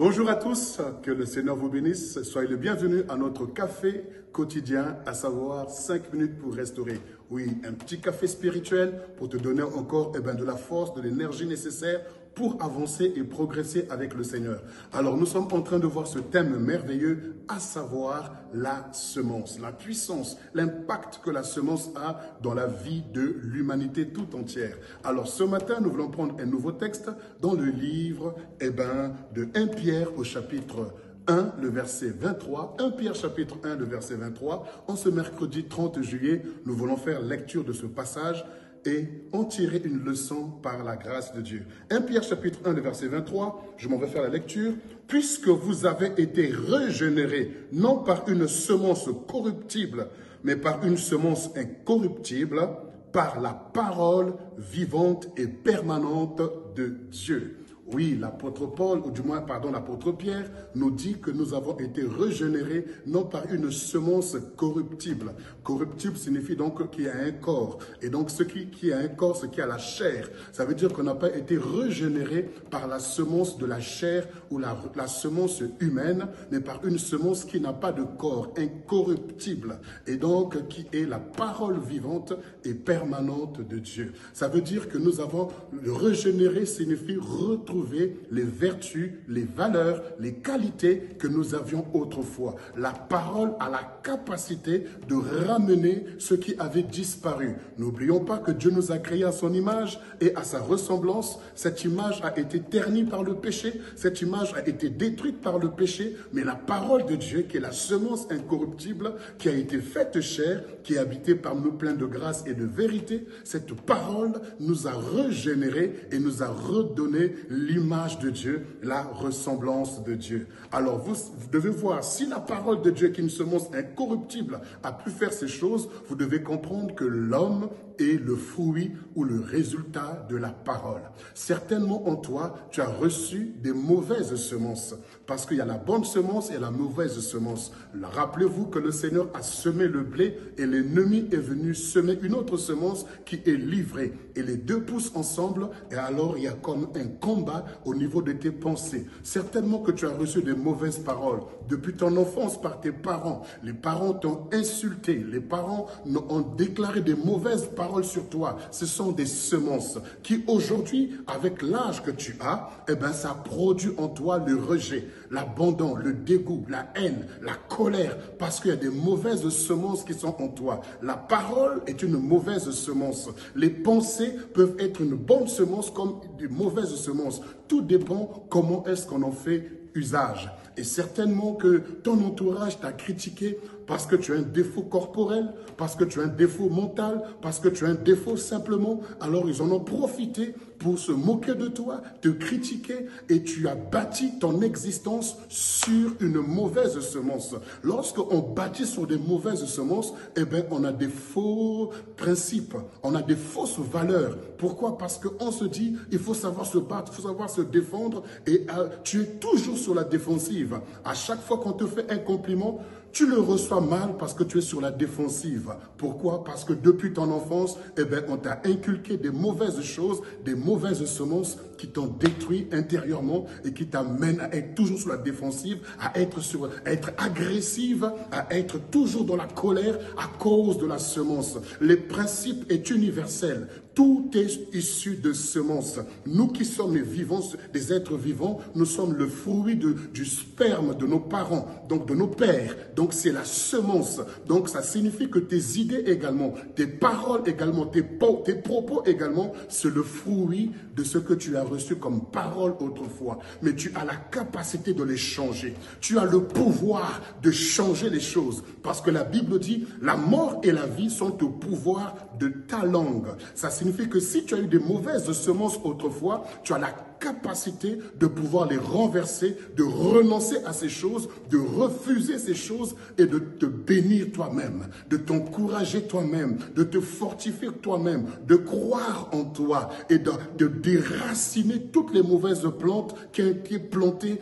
Bonjour à tous, que le Seigneur vous bénisse. Soyez le bienvenu à notre café quotidien, à savoir 5 minutes pour restaurer. Oui, un petit café spirituel pour te donner encore de la force, de l'énergie nécessaire pour avancer et progresser avec le Seigneur. Alors nous sommes en train de voir ce thème merveilleux, à savoir la semence, la puissance, l'impact que la semence a dans la vie de l'humanité tout entière. Alors ce matin, nous voulons prendre un nouveau texte dans le livre de 1 Pierre au chapitre 1, le verset 23, 1 Pierre chapitre 1, le verset 23. En ce mercredi 30 juillet, nous voulons faire lecture de ce passage et en tirer une leçon par la grâce de Dieu. 1 Pierre chapitre 1, le verset 23, je m'en vais faire la lecture. « Puisque vous avez été régénérés, non par une semence corruptible, mais par une semence incorruptible, par la parole vivante et permanente de Dieu. » Oui, l'apôtre Paul, ou du moins, l'apôtre Pierre nous dit que nous avons été régénérés non par une semence corruptible. Corruptible signifie donc qu'il y a un corps. Et donc, ce qui a un corps, ce qui a la chair, ça veut dire qu'on n'a pas été régénéré par la semence de la chair ou la semence humaine, mais par une semence qui n'a pas de corps, incorruptible. Et donc, qui est la parole vivante et permanente de Dieu. Ça veut dire que nous avons régénéré signifie retrouver les vertus, les valeurs, les qualités que nous avions autrefois. La parole a la capacité de ramener ce qui avait disparu. N'oublions pas que Dieu nous a créés à son image et à sa ressemblance. Cette image a été ternie par le péché, cette image a été détruite par le péché, mais la parole de Dieu, qui est la semence incorruptible, qui a été faite chair, qui est habitée par nous plein de grâce et de vérité, cette parole nous a régénérés et nous a redonné l'image de Dieu, la ressemblance de Dieu. Alors vous devez voir, si la parole de Dieu, qui est une semence incorruptible, a pu faire ces choses, vous devez comprendre que l'homme est le fruit ou le résultat de la parole. Certainement en toi, tu as reçu des mauvaises semences, parce qu'il y a la bonne semence et la mauvaise semence. Rappelez-vous que le Seigneur a semé le blé et l'ennemi est venu semer une autre semence qui est livrée. Et les deux poussent ensemble et alors il y a comme un combat au niveau de tes pensées. Certainement que tu as reçu des mauvaises paroles depuis ton enfance par tes parents. Les parents t'ont insulté, les parents ont déclaré des mauvaises paroles sur toi. Ce sont des semences qui aujourd'hui, avec l'âge que tu as, ça produit en toi le rejet, l'abandon, le dégoût, la haine, la colère, parce qu'il y a des mauvaises semences qui sont en toi. La parole est une mauvaise semence. Les pensées peuvent être une bonne semence comme des mauvaises semences. Tout dépend comment est-ce qu'on en fait usage. Et certainement que ton entourage t'a critiqué parce que tu as un défaut corporel, parce que tu as un défaut mental, parce que tu as un défaut simplement. Alors ils en ont profité pour se moquer de toi, te critiquer, et tu as bâti ton existence sur une mauvaise semence. Lorsqu'on bâtit sur des mauvaises semences, on a des faux principes, on a des fausses valeurs. Pourquoi? Parce qu'on se dit, il faut savoir se battre, il faut savoir se défendre, et tu es toujours sur la défensive. À chaque fois qu'on te fait un compliment, tu le reçois mal parce que tu es sur la défensive. Pourquoi? Parce que depuis ton enfance, on t'a inculqué des mauvaises choses, des mauvaises semences qui t'ont détruit intérieurement et qui t'amènent à être toujours sur la défensive, à être agressive, à être toujours dans la colère à cause de la semence. Le principe est universel. Tout est issu de semences. Nous qui sommes les vivants, des êtres vivants, nous sommes le fruit du sperme de nos parents, donc de nos pères. Donc c'est la semence. Donc ça signifie que tes idées également, tes paroles également, tes propos également, c'est le fruit de ce que tu as reçu comme parole autrefois. Mais tu as la capacité de les changer. Tu as le pouvoir de changer les choses. Parce que la Bible dit, la mort et la vie sont au pouvoir de ta langue. Ça signifie que si tu as eu des mauvaises semences autrefois, tu as la capacité de pouvoir les renverser, de renoncer à ces choses, de refuser ces choses et de te bénir toi-même, de t'encourager toi-même, de te fortifier toi-même, de croire en toi et de déraciner toutes les mauvaises plantes qui ont été plantées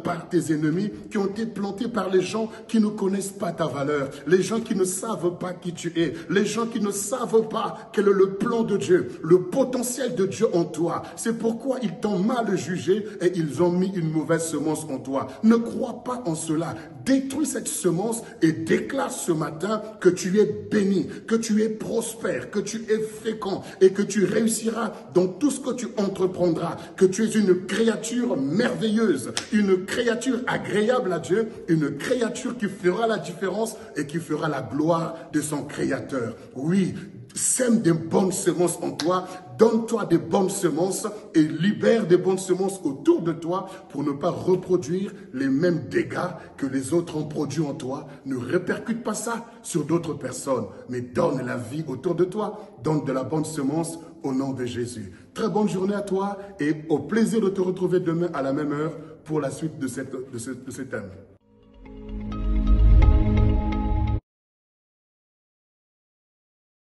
par tes ennemis, qui ont été plantées par les gens qui ne connaissent pas ta valeur, les gens qui ne savent pas qui tu es, les gens qui ne savent pas quel est le plan de Dieu, le potentiel de Dieu en toi. C'est pourquoi ils t'ont t'ont mal jugé et ils ont mis une mauvaise semence en toi. Ne crois pas en cela. Détruis cette semence et déclare ce matin que tu es béni, que tu es prospère, que tu es fécond et que tu réussiras dans tout ce que tu entreprendras, que tu es une créature merveilleuse, une créature agréable à Dieu, une créature qui fera la différence et qui fera la gloire de son Créateur. Oui, sème des bonnes semences en toi, donne-toi des bonnes semences et libère des bonnes semences autour de toi pour ne pas reproduire les mêmes dégâts que les autres ont produits en toi. Ne répercute pas ça sur d'autres personnes, mais donne la vie autour de toi, donne de la bonne semence au nom de Jésus. Très bonne journée à toi et au plaisir de te retrouver demain à la même heure pour la suite de ce thème.